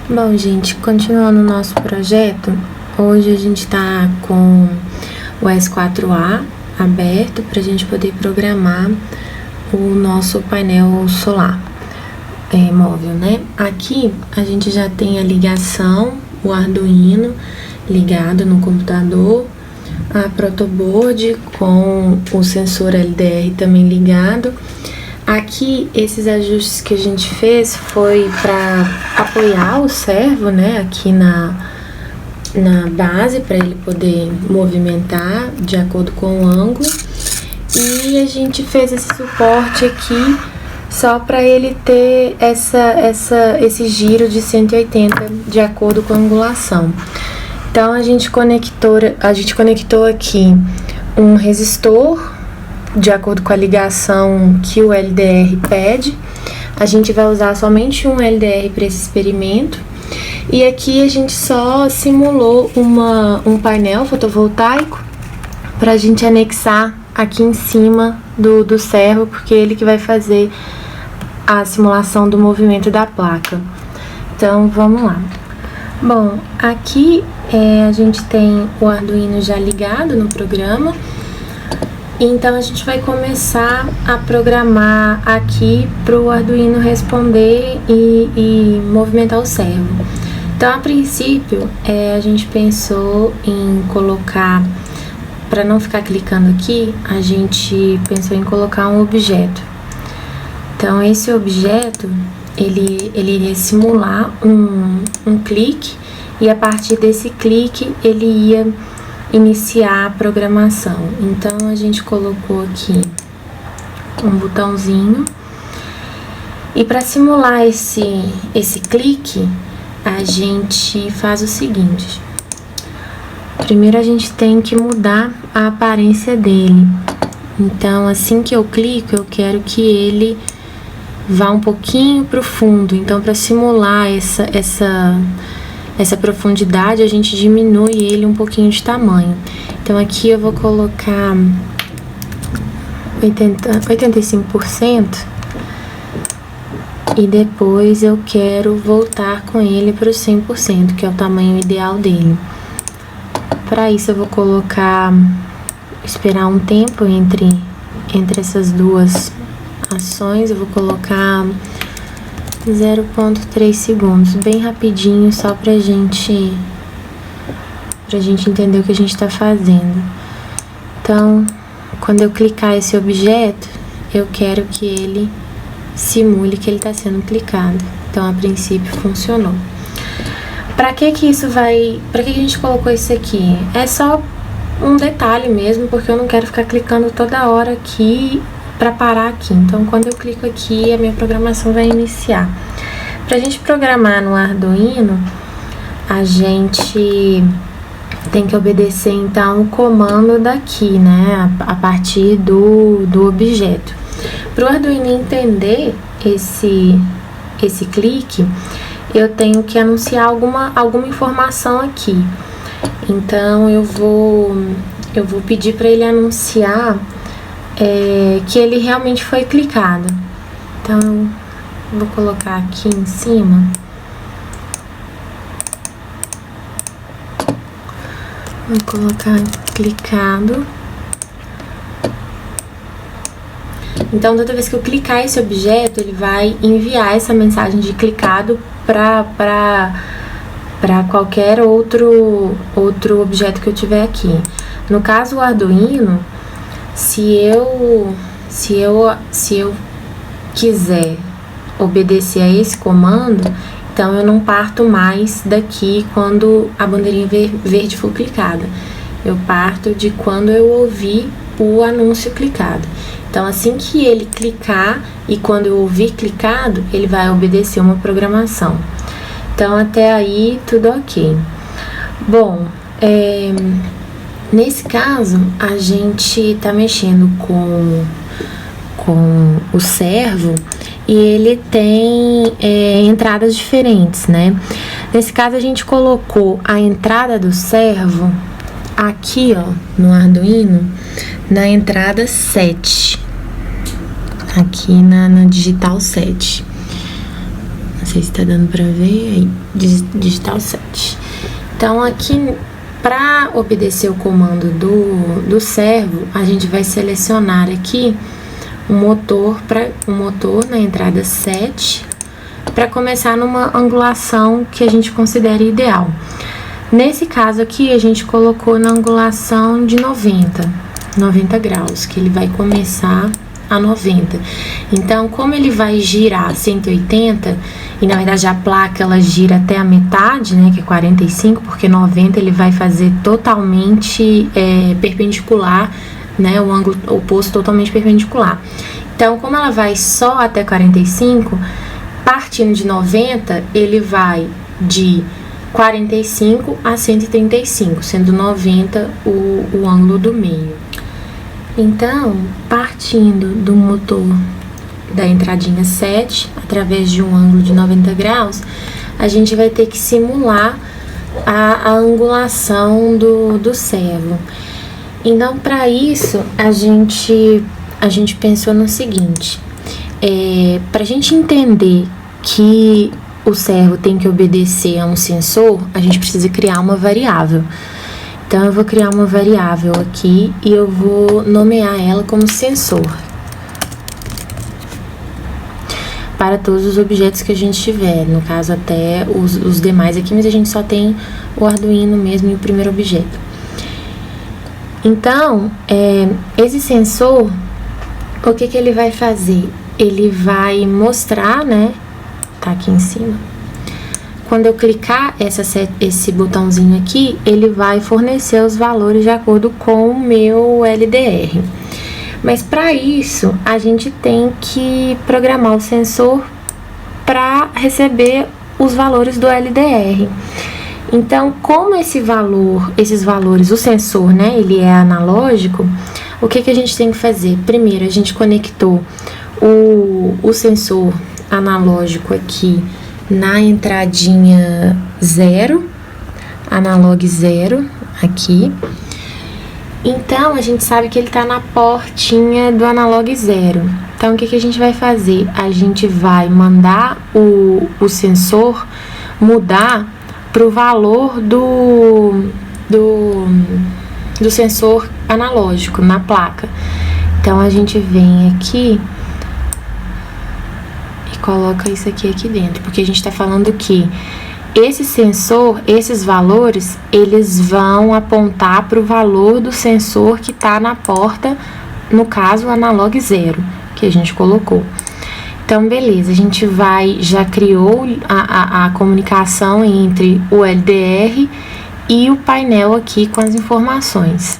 Bom, gente, continuando o nosso projeto, hoje a gente está com o S4A aberto para a gente poder programar o nosso painel solar móvel, né? Aqui a gente já tem a ligação, o Arduino ligado no computador, a protoboard com o sensor LDR também ligado. Aqui, esses ajustes que a gente fez foi para apoiar o servo, né, aqui na base, para ele poder movimentar de acordo com o ângulo. E a gente fez esse suporte aqui só para ele ter esse giro de 180 de acordo com a angulação. Então, a gente conectou aqui um resistor de acordo com a ligação que o LDR pede. A gente vai usar somente um LDR para esse experimento. E aqui a gente só simulou um painel fotovoltaico para a gente anexar aqui em cima do servo, porque é ele que vai fazer a simulação do movimento da placa. Então, vamos lá. Bom, aqui a gente tem o Arduino já ligado no programa. Então, a gente vai começar a programar aqui para o Arduino responder e movimentar o servo. Então, a princípio, a gente pensou em colocar, para não ficar clicando aqui, a gente pensou em colocar um objeto. Então, esse objeto, ele iria simular um clique, e a partir desse clique, ele ia iniciar a programação. Então, a gente colocou aqui um botãozinho, e para simular esse clique, a gente faz o seguinte: primeiro a gente tem que mudar a aparência dele. Então, assim que eu clico, eu quero que ele vá um pouquinho para o fundo. Então, para simular essa profundidade, a gente diminui ele um pouquinho de tamanho. Então, aqui eu vou colocar 85%, e depois eu quero voltar com ele para o 100%, que é o tamanho ideal dele. Para isso, eu vou esperar um tempo entre essas duas ações. Eu vou colocar 0,3 segundos, bem rapidinho, só pra gente entender o que a gente tá fazendo. Então, quando eu clicar esse objeto, eu quero que ele simule que ele tá sendo clicado. Então, a princípio, funcionou. Pra que a gente colocou isso aqui? É só um detalhe mesmo, porque eu não quero ficar clicando toda hora aqui para parar aqui. Então, quando eu clico aqui, a minha programação vai iniciar. Para a gente programar no Arduino, a gente tem que obedecer então o comando daqui, né, a partir do objeto. Para o Arduino entender esse clique, eu tenho que anunciar alguma informação aqui. Então, eu vou pedir para ele anunciar que ele realmente foi clicado. Então, eu vou colocar aqui em cima. Vou colocar clicado. Então, toda vez que eu clicar esse objeto, ele vai enviar essa mensagem de clicado para qualquer outro objeto que eu tiver aqui. No caso, o Arduino, se eu quiser obedecer a esse comando, então eu não parto mais daqui quando a bandeirinha verde for clicada. Eu parto de quando eu ouvir o anúncio clicado. Então, assim que ele clicar e quando eu ouvir clicado, ele vai obedecer uma programação. Então, até aí, tudo ok. Bom, nesse caso, a gente está mexendo com o servo e ele tem entradas diferentes, né? Nesse caso, a gente colocou a entrada do servo aqui, ó, no Arduino, na entrada 7. Aqui na digital 7. Não sei se tá dando pra ver aí, digital set. Então aqui, para obedecer o comando do servo, a gente vai selecionar aqui o motor na entrada 7, para começar numa angulação que a gente considere ideal. Nesse caso aqui, a gente colocou na angulação de 90 graus, que ele vai começar a 90. Então, como ele vai girar 180, e na verdade a placa ela gira até a metade, né, que é 45, porque 90 ele vai fazer totalmente perpendicular, né, o ângulo oposto totalmente perpendicular. Então, como ela vai só até 45, partindo de 90, ele vai de 45 a 135, sendo 90 o ângulo do meio. Então, partindo do motor da entradinha 7, através de um ângulo de 90 graus, a gente vai ter que simular a angulação do servo. Então, para isso, a gente pensou no seguinte: para a gente entender que o servo tem que obedecer a um sensor, a gente precisa criar uma variável. Então, eu vou criar uma variável aqui e eu vou nomear ela como sensor, para todos os objetos que a gente tiver, no caso até os demais aqui, mas a gente só tem o Arduino mesmo e o primeiro objeto. Então, esse sensor, o que ele vai fazer? Ele vai mostrar, né, tá aqui em cima. Quando eu clicar esse botãozinho aqui, ele vai fornecer os valores de acordo com o meu LDR. Mas para isso, a gente tem que programar o sensor para receber os valores do LDR. Então, como esses valores, o sensor, né, ele é analógico, o que a gente tem que fazer? Primeiro, a gente conectou o sensor analógico aqui na entradinha 0, analog 0 aqui. Então, a gente sabe que ele está na portinha do analog 0. Então, o que a gente vai fazer? A gente vai mandar o sensor mudar para o valor do sensor analógico na placa. Então, a gente vem aqui e coloca isso aqui dentro, porque a gente está falando que esse sensor, esses valores, eles vão apontar para o valor do sensor que está na porta, no caso, o analog 0, que a gente colocou. Então, beleza, a gente já criou a comunicação entre o LDR e o painel aqui com as informações,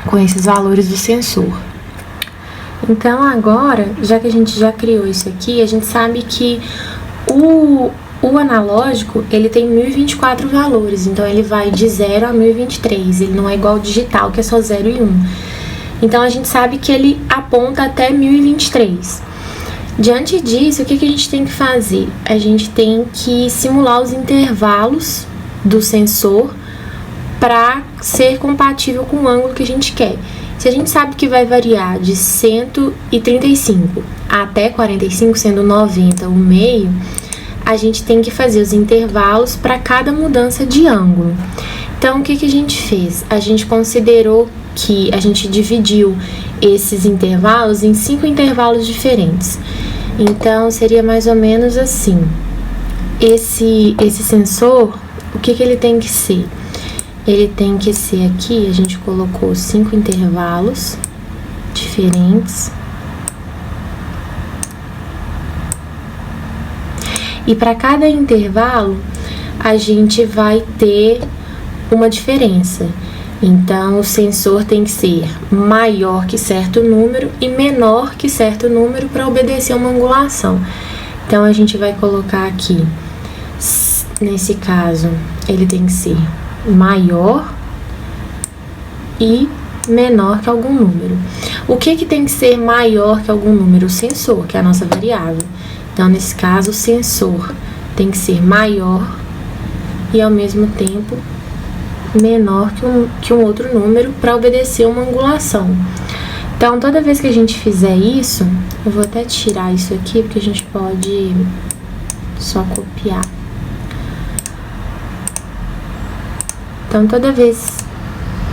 com esses valores do sensor. Então, agora, já que a gente já criou isso aqui, a gente sabe que o analógico, ele tem 1024 valores, então ele vai de 0 a 1023, ele não é igual ao digital, que é só 0 e 1. Então, a gente sabe que ele aponta até 1023. Diante disso, o que a gente tem que fazer? A gente tem que simular os intervalos do sensor para ser compatível com o ângulo que a gente quer. Se a gente sabe que vai variar de 135 até 45, sendo 90 o meio, a gente tem que fazer os intervalos para cada mudança de ângulo. Então, o que a gente fez? A gente considerou que a gente dividiu esses intervalos em 5 intervalos diferentes. Então, seria mais ou menos assim. Esse sensor, o que ele tem que ser? Ele tem que ser aqui, a gente colocou 5 intervalos diferentes. E para cada intervalo, a gente vai ter uma diferença. Então, o sensor tem que ser maior que certo número e menor que certo número para obedecer uma angulação. Então, a gente vai colocar aqui, nesse caso, ele tem que ser maior e menor que algum número. O que tem que ser maior que algum número? O sensor, que é a nossa variável. Então, nesse caso, o sensor tem que ser maior e, ao mesmo tempo, menor que um outro número para obedecer uma angulação. Então, toda vez que a gente fizer isso, eu vou até tirar isso aqui, porque a gente pode Só copiar. Então, toda vez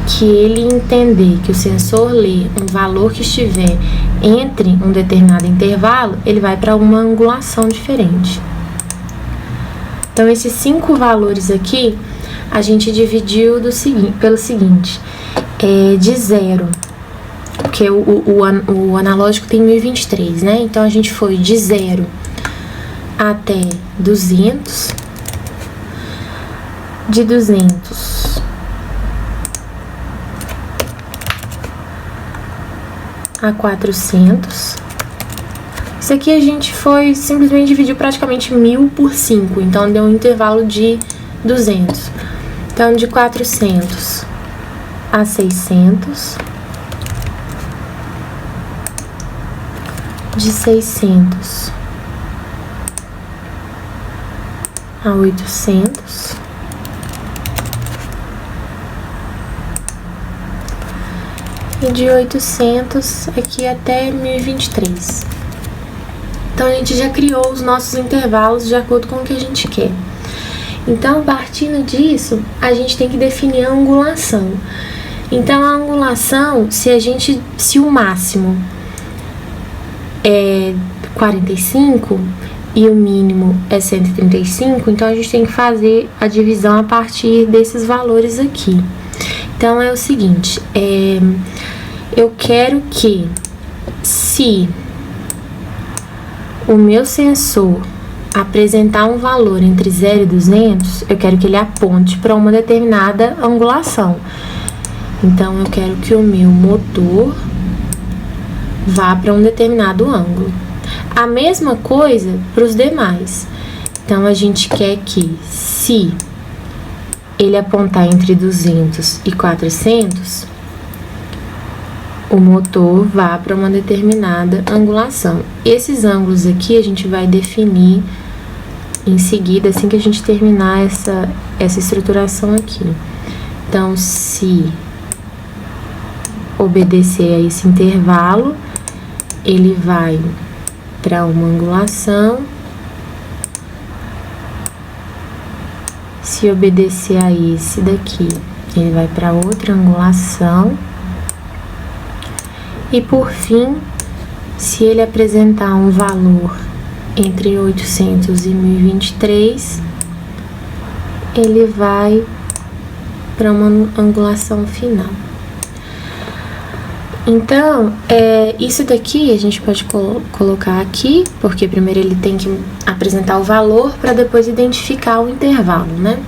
que ele entender que o sensor lê um valor que estiver entre um determinado intervalo, ele vai para uma angulação diferente. Então, esses 5 valores aqui, a gente dividiu pelo seguinte, de 0, porque o analógico tem 1023, né? Então, a gente foi de 0 até 200, de 200 a 400. Isso aqui a gente foi simplesmente dividiu praticamente 1000 por 5, então deu um intervalo de 200. Então, de 400 a 600, de 600 a 800, e de 800 aqui até 1023. Então, a gente já criou os nossos intervalos de acordo com o que a gente quer. Então, partindo disso, a gente tem que definir a angulação. Então, a angulação, se o máximo é 45 e o mínimo é 135, então a gente tem que fazer a divisão a partir desses valores aqui. Então, é o seguinte, eu quero que, se o meu sensor apresentar um valor entre 0 e 200, eu quero que ele aponte para uma determinada angulação. Então, eu quero que o meu motor vá para um determinado ângulo. A mesma coisa para os demais. Então, a gente quer que, se ele apontar entre 200 e 400, o motor vá para uma determinada angulação. Esses ângulos aqui a gente vai definir em seguida, assim que a gente terminar essa estruturação aqui. Então, se obedecer a esse intervalo, ele vai para uma angulação. Se obedecer a esse daqui, ele vai para outra angulação. E por fim, se ele apresentar um valor entre 800 e 1023, ele vai para uma angulação final. Então, isso daqui a gente pode colocar aqui, porque primeiro ele tem que apresentar o valor para depois identificar o intervalo, né?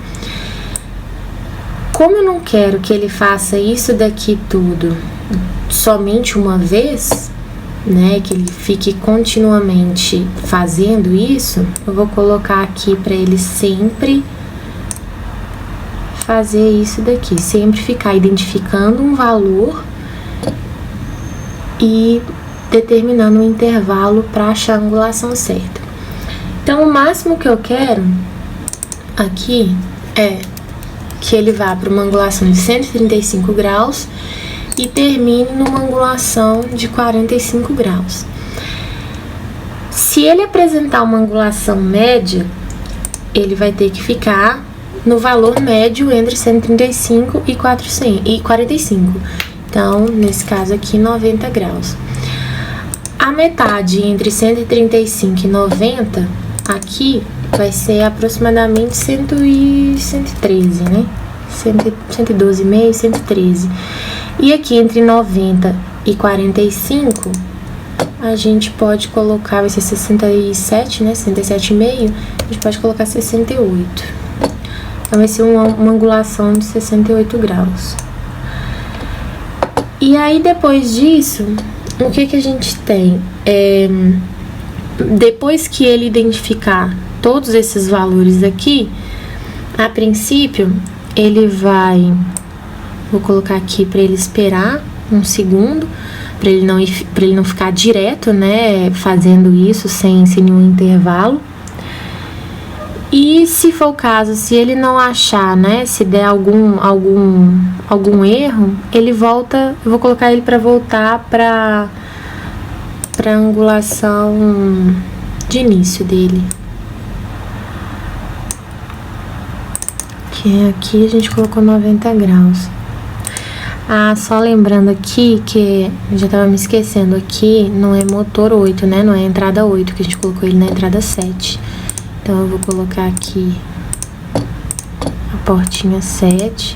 Como eu não quero que ele faça isso daqui tudo somente uma vez, né, que ele fique continuamente fazendo isso, eu vou colocar aqui para ele sempre fazer isso daqui, sempre ficar identificando um valor e determinando um intervalo para achar a angulação certa. Então, o máximo que eu quero aqui é que ele vá para uma angulação de 135 graus e termine numa angulação de 45 graus. Se ele apresentar uma angulação média, ele vai ter que ficar no valor médio entre 135 e 45. Então, nesse caso aqui, 90 graus. A metade entre 135 e 90, aqui, vai ser aproximadamente 113, né? 112,5, 113. E aqui entre 90 e 45, a gente pode colocar, vai ser 67, né? 67,5, a gente pode colocar 68. Então, vai ser uma angulação de 68 graus. E aí, depois disso, o que a gente tem? Depois que ele identificar todos esses valores aqui, a princípio, ele vai... Vou colocar aqui para ele esperar um segundo, para ele não ficar direto, né, fazendo isso sem nenhum intervalo. E se for o caso, se ele não achar, né, se der algum erro, ele volta, eu vou colocar ele para voltar para angulação de início dele. que aqui a gente colocou 90 graus. Ah, só lembrando aqui que eu já tava me esquecendo, aqui não é motor 8, né? Não é entrada 8, que a gente colocou ele na entrada 7. Então eu vou colocar aqui a portinha 7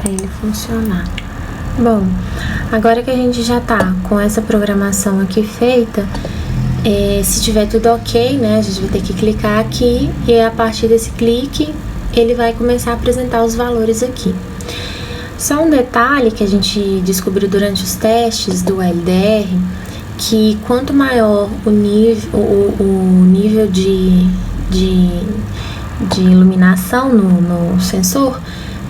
para ele funcionar. Bom, agora que a gente já tá com essa programação aqui feita, se tiver tudo ok, né, a gente vai ter que clicar aqui e a partir desse clique ele vai começar a apresentar os valores aqui. Só um detalhe que a gente descobriu durante os testes do LDR, que quanto maior o nível de iluminação no sensor,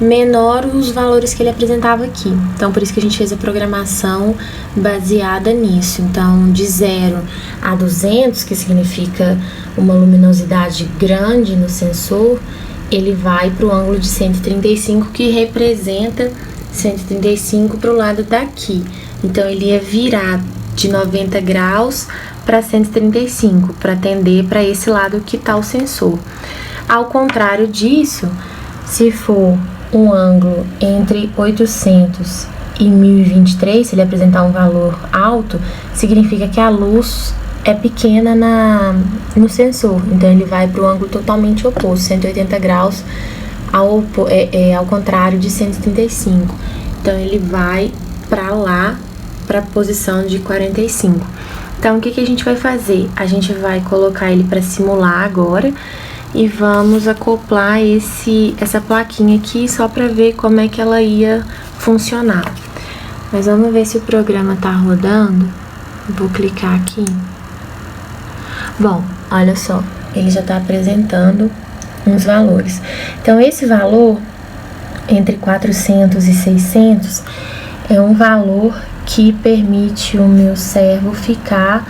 menor os valores que ele apresentava aqui. Então, por isso que a gente fez a programação baseada nisso. Então, de 0 a 200, que significa uma luminosidade grande no sensor, ele vai para o ângulo de 135, que representa 135 para o lado daqui. Então, ele ia virar de 90 graus para 135, para atender para esse lado que está o sensor. Ao contrário disso, se for um ângulo entre 800 e 1023, se ele apresentar um valor alto, significa que a luz é pequena no sensor, então ele vai para o ângulo totalmente oposto, 180 graus, ao contrário de 135. Então ele vai para lá, para a posição de 45. Então o que a gente vai fazer? A gente vai colocar ele para simular agora e vamos acoplar essa plaquinha aqui só para ver como é que ela ia funcionar. Mas vamos ver se o programa tá rodando. Vou clicar aqui. Bom, olha só, ele já está apresentando uns valores. Então, esse valor, entre 400 e 600, é um valor que permite o meu servo ficar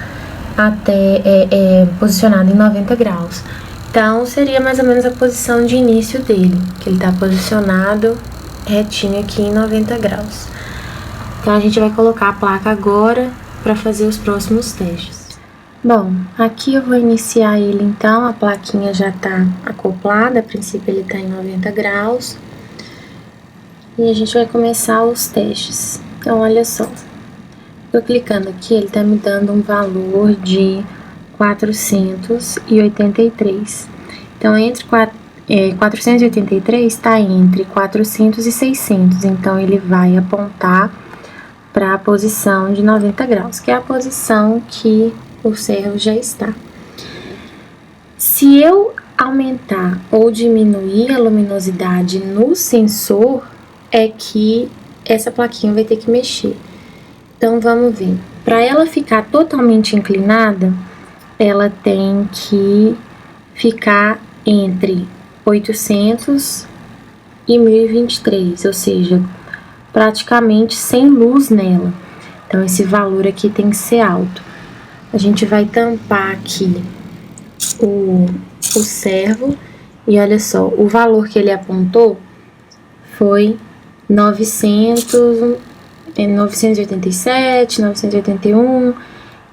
posicionado em 90 graus. Então, seria mais ou menos a posição de início dele, que ele está posicionado retinho aqui em 90 graus. Então, a gente vai colocar a placa agora para fazer os próximos testes. Bom, aqui eu vou iniciar ele então, a plaquinha já está acoplada, a princípio ele está em 90 graus. E a gente vai começar os testes. Então, olha só, tô clicando aqui, ele está me dando um valor de 483. Então, 483 está entre 400 e 600, então ele vai apontar para a posição de 90 graus, que é a posição que o servo já está. Se eu aumentar ou diminuir a luminosidade no sensor, é que essa plaquinha vai ter que mexer. Então, vamos ver. Para ela ficar totalmente inclinada, ela tem que ficar entre 800 e 1023, ou seja, praticamente sem luz nela. Então, esse valor aqui tem que ser alto. A gente vai tampar aqui o servo e olha só, o valor que ele apontou foi 987, 981,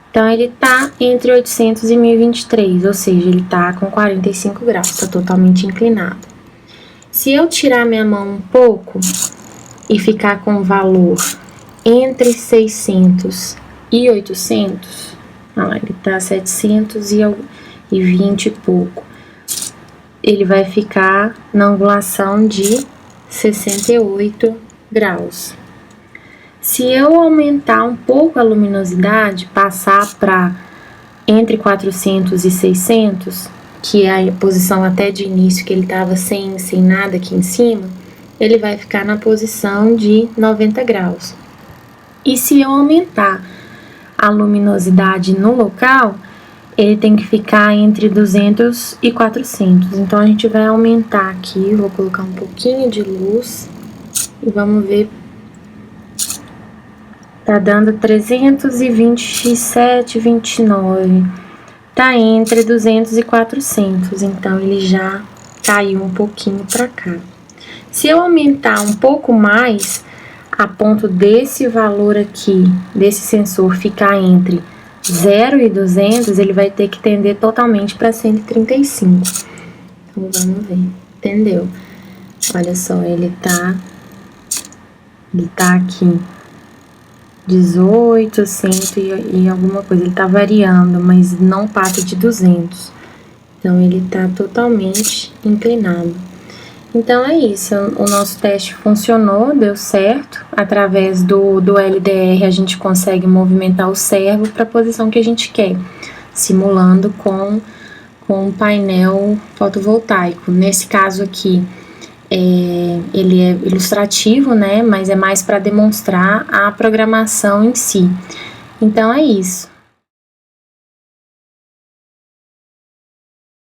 então ele tá entre 800 e 1023, ou seja, ele tá com 45 graus, tá totalmente inclinado. Se eu tirar minha mão um pouco e ficar com o valor entre 600 e 800, olha lá, ele tá 720 e pouco, ele vai ficar na angulação de 68 graus. Se eu aumentar um pouco a luminosidade, passar para entre 400 e 600, que é a posição até de início que ele estava sem nada aqui em cima, ele vai ficar na posição de 90 graus. E se eu aumentar a luminosidade no local, ele tem que ficar entre 200 e 400. Então, a gente vai aumentar aqui, vou colocar um pouquinho de luz e vamos ver. Tá dando 327,29. Tá entre 200 e 400, então ele já caiu um pouquinho para cá. Se eu aumentar um pouco mais, a ponto desse valor aqui, desse sensor ficar entre 0 e 200, ele vai ter que tender totalmente para 135. Então, vamos ver. Entendeu? Olha só, ele tá aqui 18, 100 e alguma coisa. Ele tá variando, mas não passa de 200. Então, ele tá totalmente inclinado. Então, é isso. O nosso teste funcionou, deu certo. Através do LDR, a gente consegue movimentar o servo para a posição que a gente quer, simulando com um painel fotovoltaico. Nesse caso aqui, ele é ilustrativo, né? Mas é mais para demonstrar a programação em si. Então, é isso.